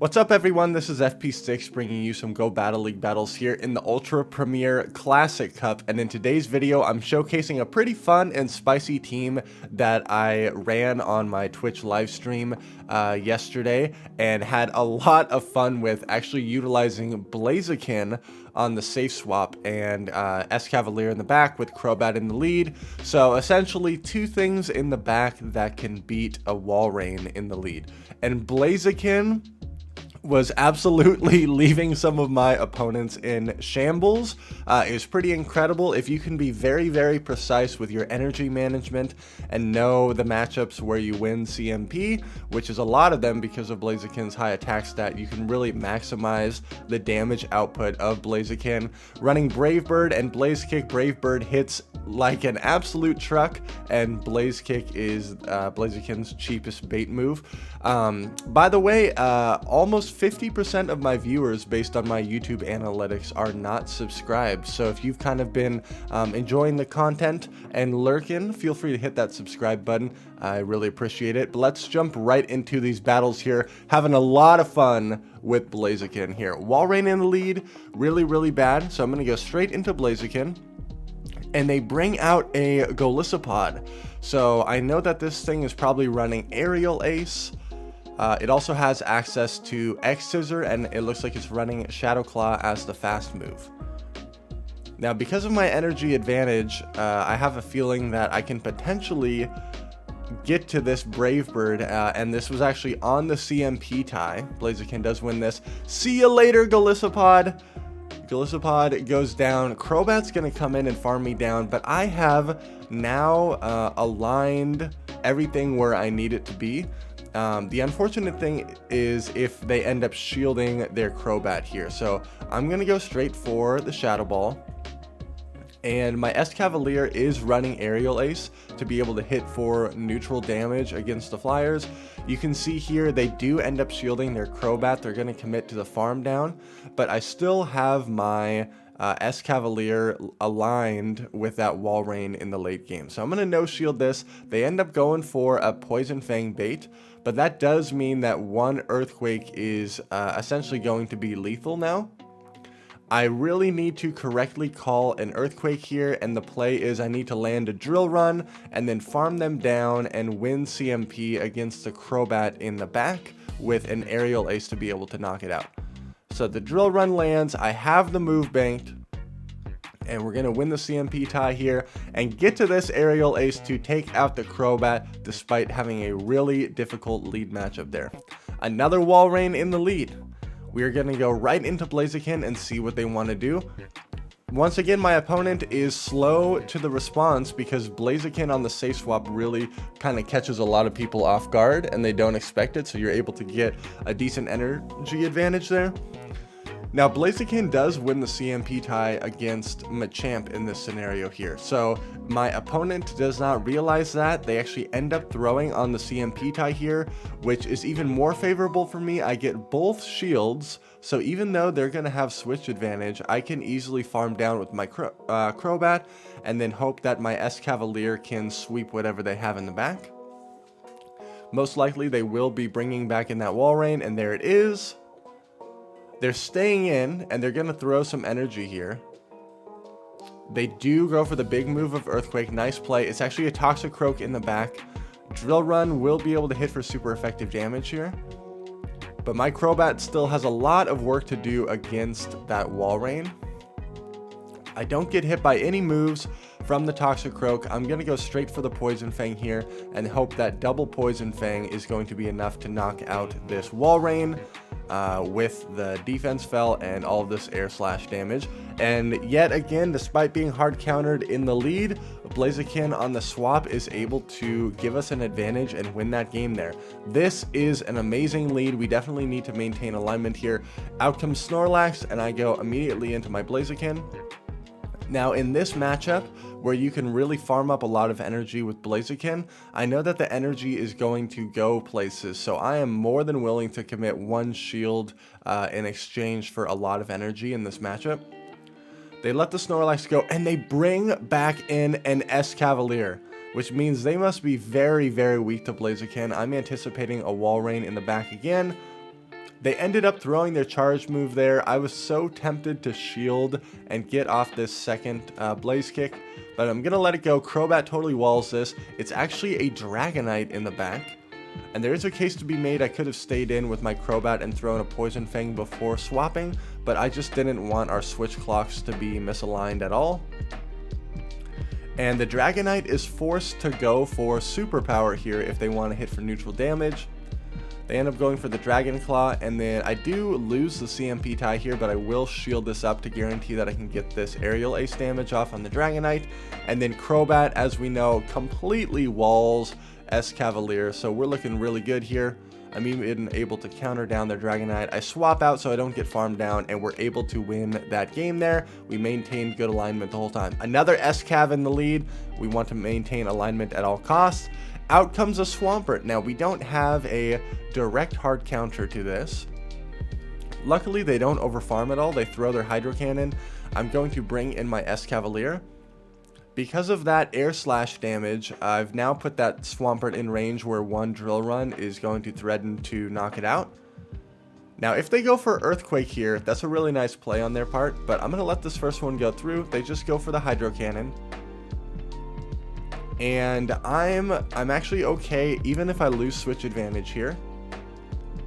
What's up everyone, this is FP6 bringing you some Go Battle League battles here in the Ultra Premier Classic Cup, and in today's video I'm showcasing a pretty fun and spicy team that I ran on my Twitch livestream yesterday and had a lot of fun with, actually utilizing BLAZIKEN on the safe swap and S-Cavalier in the back with Crobat in the lead. So essentially two things in the back that can beat a Walrein in the lead. And BLAZIKEN was absolutely leaving some of my opponents in shambles. It was pretty incredible. If you can be very, very precise with your energy management and know the matchups where you win CMP, which is a lot of them because of BLAZIKEN's high attack stat, you can really maximize the damage output of BLAZIKEN. Running Brave Bird and Blaze Kick, Brave Bird hits like an absolute truck, and Blaze Kick is BLAZIKEN's cheapest bait move. By the way, almost 50% of my viewers based on my YouTube analytics are not subscribed, so if you've kind of been enjoying the content and lurking, feel free to hit that subscribe button. I really appreciate it. But let's jump right into these battles here, having a lot of fun with BLAZIKEN here. Walrein in the lead, really bad, so I'm gonna go straight into BLAZIKEN. And they bring out a Golisopod. So I know that this thing is probably running Aerial Ace. It also has access to X-Scissor, and it looks like it's running Shadow Claw as the fast move. Now, because of my energy advantage, I have a feeling that I can potentially get to this Brave Bird, and this was actually on the CMP tie. BLAZIKEN does win this. See you later, Golisopod. Golisopod goes down. Crobat's going to come in and farm me down, but I have now aligned everything where I need it to be. The unfortunate thing is if they end up shielding their Crobat here. So I'm going to go straight for the Shadow Ball. And my S-Cavalier is running Aerial Ace to be able to hit for neutral damage against the Flyers. You can see here they do end up shielding their Crobat. They're going to commit to the farm down, but I still have my S-Cavalier aligned with that Walrein in the late game. So I'm going to no-shield this. They end up going for a Poison Fang bait, but that does mean that one Earthquake is essentially going to be lethal now. I really need to correctly call an Earthquake here, and the play is I need to land a Drill Run and then farm them down and win CMP against the Crobat in the back with an Aerial Ace to be able to knock it out. So the Drill Run lands, I have the move banked, and we're going to win the CMP tie here and get to this Aerial Ace to take out the Crobat despite having a really difficult lead matchup there. Another Walrein in the lead. We are going to go right into BLAZIKEN and see what they want to do. Once again, my opponent is slow to the response because BLAZIKEN on the safe swap really kind of catches a lot of people off guard and they don't expect it, so you're able to get a decent energy advantage there. Now, BLAZIKEN does win the CMP tie against Machamp in this scenario here. So my opponent does not realize that. They actually end up throwing on the CMP tie here, which is even more favorable for me. I get both shields, so even though they're going to have switch advantage, I can easily farm down with my Crobat and then hope that my S-Cavalier can sweep whatever they have in the back. Most likely they will be bringing back in that Walrein, and there it is. They're staying in, and they're going to throw some energy here. They do go for the big move of Earthquake. Nice play. It's actually a Toxicroak in the back. Drill Run will be able to hit for super effective damage here. But my Crobat still has a lot of work to do against that Walrein. I don't get hit by any moves from the Toxicroak. I'm going to go straight for the Poison Fang here and hope that double Poison Fang is going to be enough to knock out this Walrein. With the defense fell and all of this air slash damage. And yet again, despite being hard countered in the lead, BLAZIKEN on the swap is able to give us an advantage and win that game there. This is an amazing lead. We definitely need to maintain alignment here. Out comes Snorlax, and I go immediately into my BLAZIKEN. Now in this matchup, where you can really farm up a lot of energy with BLAZIKEN, I know that the energy is going to go places, so I am more than willing to commit one shield in exchange for a lot of energy in this matchup. They let the Snorlax go, and they bring back in an S-Cavalier, which means they must be very weak to BLAZIKEN. I'm anticipating a Walrein in the back again. They ended up throwing their charge move there. I was so tempted to shield and get off this second blaze kick, but I'm going to let it go. Crobat totally walls this. It's actually a Dragonite in the back. And there is a case to be made. I could have stayed in with my Crobat and thrown a Poison Fang before swapping, but I just didn't want our switch clocks to be misaligned at all. And the Dragonite is forced to go for Superpower here if they want to hit for neutral damage. They end up going for the Dragon Claw, and then I do lose the CMP tie here, but I will shield this up to guarantee that I can get this aerial ace damage off on the Dragonite. And then Crobat, as we know, completely walls Escavalier, so we're looking really good here. I'm even able to counter down their Dragonite. I swap out so I don't get farmed down, and we're able to win that game there. We maintained good alignment the whole time. Another Escav in the lead. We want to maintain alignment at all costs. Out comes a Swampert. Now, we don't have a direct hard counter to this. Luckily, they don't overfarm at all. They throw their Hydro Cannon. I'm going to bring in my Escavalier. Because of that air slash damage, I've now put that Swampert in range where one Drill Run is going to threaten to knock it out. Now, if they go for Earthquake here, that's a really nice play on their part, but I'm going to let this first one go through. They just go for the Hydro Cannon. And I'm actually okay even if I lose switch advantage here,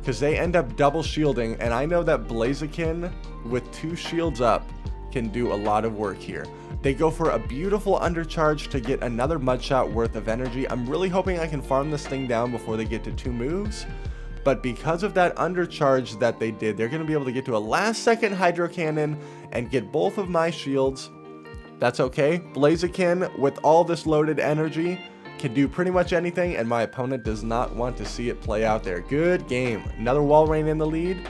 because they end up double shielding, and I know that Blaziken with 2 shields up can do a lot of work here. They go for a beautiful undercharge to get another mud shot worth of energy. I'm really hoping I can farm this thing down before they get to 2 moves, but because of that undercharge that they did, they're going to be able to get to a last second Hydro Cannon and get both of my shields. That's okay. Blaziken, with all this loaded energy, can do pretty much anything, and my opponent does not want to see it play out there. Good game. Another Walrein in the lead.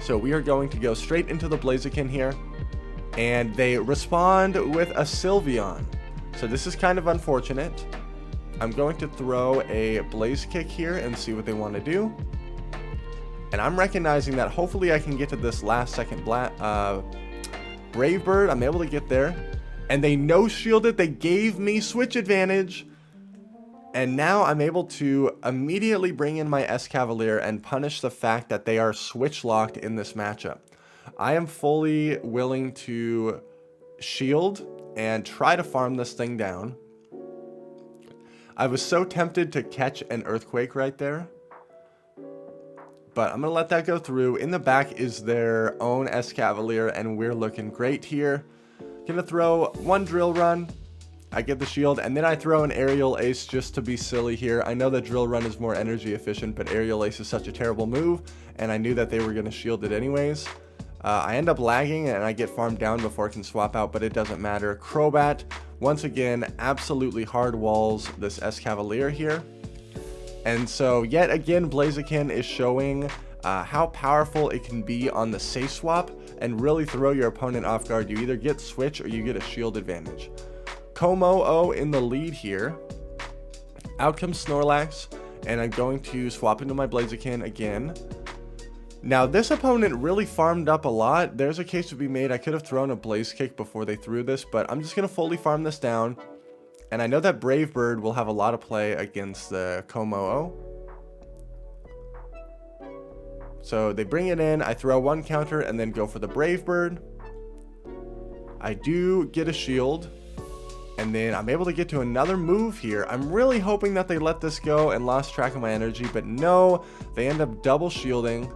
So we are going to go straight into the Blaziken here, and they respond with a Sylveon. So this is kind of unfortunate. I'm going to throw a Blaze Kick here and see what they want to do. And I'm recognizing that hopefully I can get to this last second Brave Bird. I'm able to get there, and they no-shielded. They gave me switch advantage, and now I'm able to immediately bring in my Escavalier and punish the fact that they are switch locked in this matchup. I am fully willing to shield and try to farm this thing down. I was so tempted to catch an Earthquake right there, but I'm going to let that go through. In the back is their own Escavalier, and we're looking great here. Going to throw one Drill Run. I get the shield, and then I throw an Aerial Ace just to be silly here. I know that Drill Run is more energy efficient, but Aerial Ace is such a terrible move, and I knew that they were going to shield it anyways. I end up lagging, and I get farmed down before I can swap out, but it doesn't matter. Crobat, once again, absolutely hard walls this Escavalier here. And so, yet again, Blaziken is showing how powerful it can be on the safe swap and really throw your opponent off guard. You either get switch or you get a shield advantage. Como-O in the lead here. Out comes Snorlax, and I'm going to swap into my Blaziken again. Now, this opponent really farmed up a lot. There's a case to be made. I could have thrown a Blaze Kick before they threw this, but I'm just going to fully farm this down. And I know that Brave Bird will have a lot of play against the Como-O. So they bring it in, I throw one counter, and then go for the Brave Bird. I do get a shield, and then I'm able to get to another move here. I'm really hoping that they let this go and lost track of my energy, but no, they end up double shielding.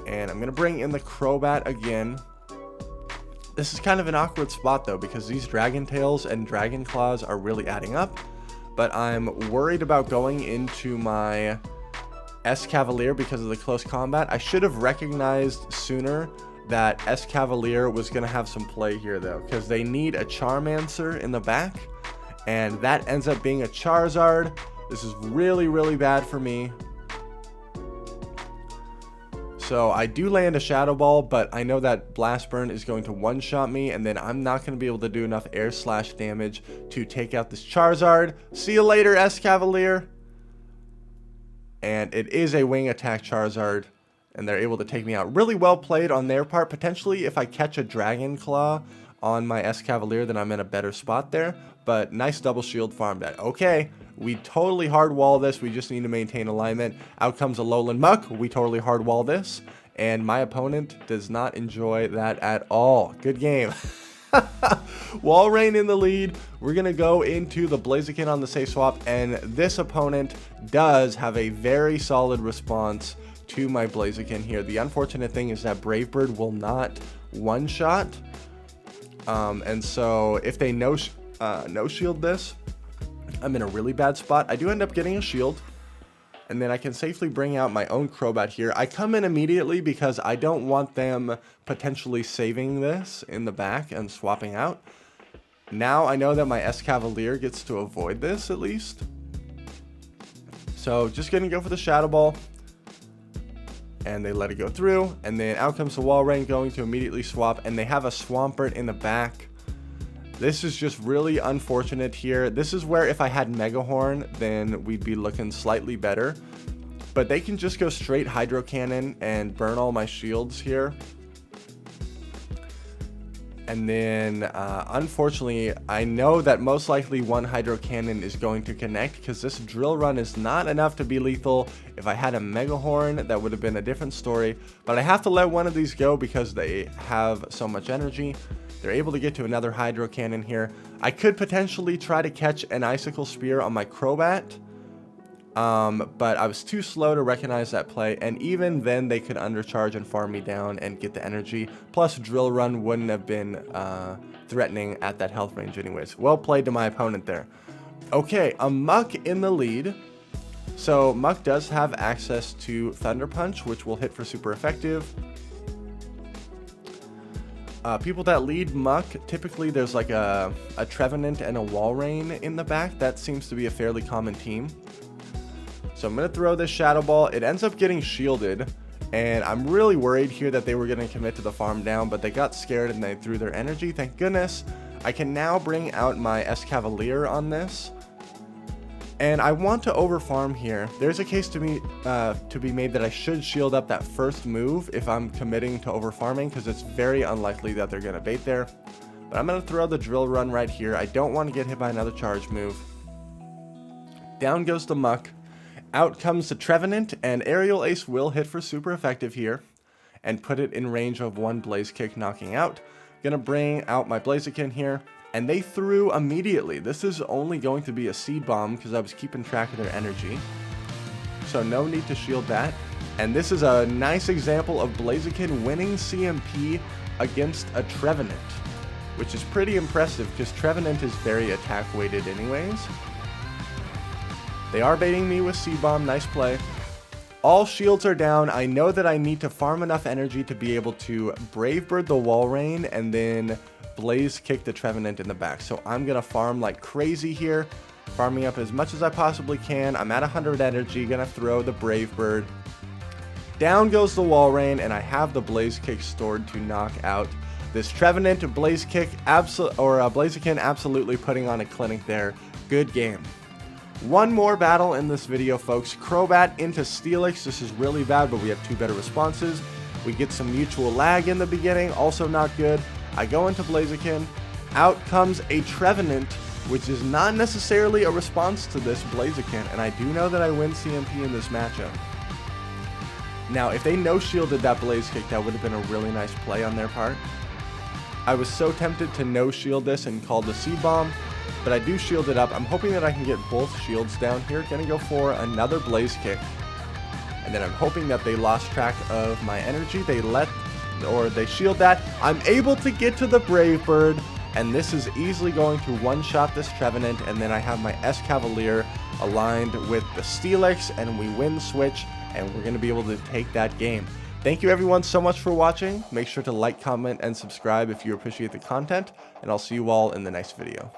And I'm going to bring in the Crobat again. This is kind of an awkward spot though, because these Dragon Tails and Dragon Claws are really adding up, but I'm worried about going into my Escavalier because of the close combat. I should have recognized sooner that Escavalier was going to have some play here though, because they need a Charmander in the back, and that ends up being a Charizard. This is really, really bad for me. So I do land a Shadow Ball, but I know that Blast Burn is going to one-shot me, and then I'm not going to be able to do enough air slash damage to take out this Charizard. See you later, Escavalier. And it is a wing attack Charizard, and they're able to take me out. Really well played on their part. Potentially, if I catch a Dragon Claw on my S Cavalier, then I'm in a better spot there. But nice double shield farm that. Okay, we totally hard wall this. We just need to maintain alignment. Out comes a lowland muck. We totally hard wall this. And my opponent does not enjoy that at all. Good game. Wall Rain in the lead. We're going to go into the Blaziken on the safe swap. And this opponent does have a very solid response to my Blaziken here. The unfortunate thing is that Brave Bird will not one-shot. And so if they no shield this, I'm in a really bad spot. I do end up getting a shield. And then I can safely bring out my own Crobat here. I come in immediately because I don't want them potentially saving this in the back and swapping out. Now I know that my S Cavalier gets to avoid this at least. So just gonna go for the Shadow Ball. And they let it go through. And then out comes the Wall Rain going to immediately swap. And they have a Swampert in the back. This is just really unfortunate here. This is where if I had Mega Horn, then we'd be looking slightly better. But they can just go straight Hydro Cannon and burn all my shields here. And then, unfortunately, I know that most likely one Hydro Cannon is going to connect because this Drill Run is not enough to be lethal. If I had a Mega Horn, that would have been a different story. But I have to let one of these go because they have so much energy. They're able to get to another Hydro Cannon here. I could potentially try to catch an Icicle Spear on my Crobat. But I was too slow to recognize that play. And even then, they could undercharge and farm me down and get the energy. Plus, Drill Run wouldn't have been threatening at that health range anyways. Well played to my opponent there. Okay, a Muck in the lead. So, Muck does have access to Thunder Punch, which will hit for super effective. People that lead Muck, typically there's like a Trevenant and a Wall Rain in the back. That seems to be a fairly common team. So I'm going to throw this Shadow Ball. It ends up getting shielded. And I'm really worried here that they were going to commit to the farm down. But they got scared and they threw their energy. Thank goodness. I can now bring out my S Cavalier on this. And I want to overfarm here. There's a case to be made that I should shield up that first move if I'm committing to overfarming, because it's very unlikely that they're going to bait there. But I'm going to throw the Drill Run right here. I don't want to get hit by another charge move. Down goes the Muck. Out comes the Trevenant, and Aerial Ace will hit for super effective here and put it in range of one Blaze Kick knocking out. Going to bring out my Blaziken here. And they threw immediately. This is only going to be a Seed Bomb because I was keeping track of their energy. So no need to shield that. And this is a nice example of Blaziken winning CMP against a Trevenant, which is pretty impressive because Trevenant is very attack weighted anyways. They are baiting me with Seed Bomb. Nice play. All shields are down. I know that I need to farm enough energy to be able to Brave Bird the Wall Rain and then Blaze Kick the Trevenant in the back. So I'm going to farm like crazy here. Farming up as much as I possibly can. I'm at 100 energy. Going to throw the Brave Bird. Down goes the Wall Rain. And I have the Blaze Kick stored to knock out this Trevenant. Blaze Kick, Blaziken absolutely putting on a clinic there. Good game. One more battle in this video, folks. Crobat into Steelix. This is really bad, but we have two better responses. We get some mutual lag in the beginning. Also not good. I go into Blaziken. Out comes a Trevenant, which is not necessarily a response to this Blaziken, and I do know that I win CMP in this matchup. Now, if they no-shielded that Blaze Kick, that would have been a really nice play on their part. I was so tempted to no-shield this and call the Seed Bomb, but I do shield it up. I'm hoping that I can get both shields down here. Gonna go for another Blaze Kick. And then I'm hoping that they lost track of my energy. They shield that. I'm able to get to the Brave Bird, and this is easily going to one-shot this Trevenant, and then I have my S Cavalier aligned with the Steelix, and we win switch, and we're going to be able to take that game. Thank you everyone so much for watching. Make sure to like, comment, and subscribe if you appreciate the content, and I'll see you all in the next video.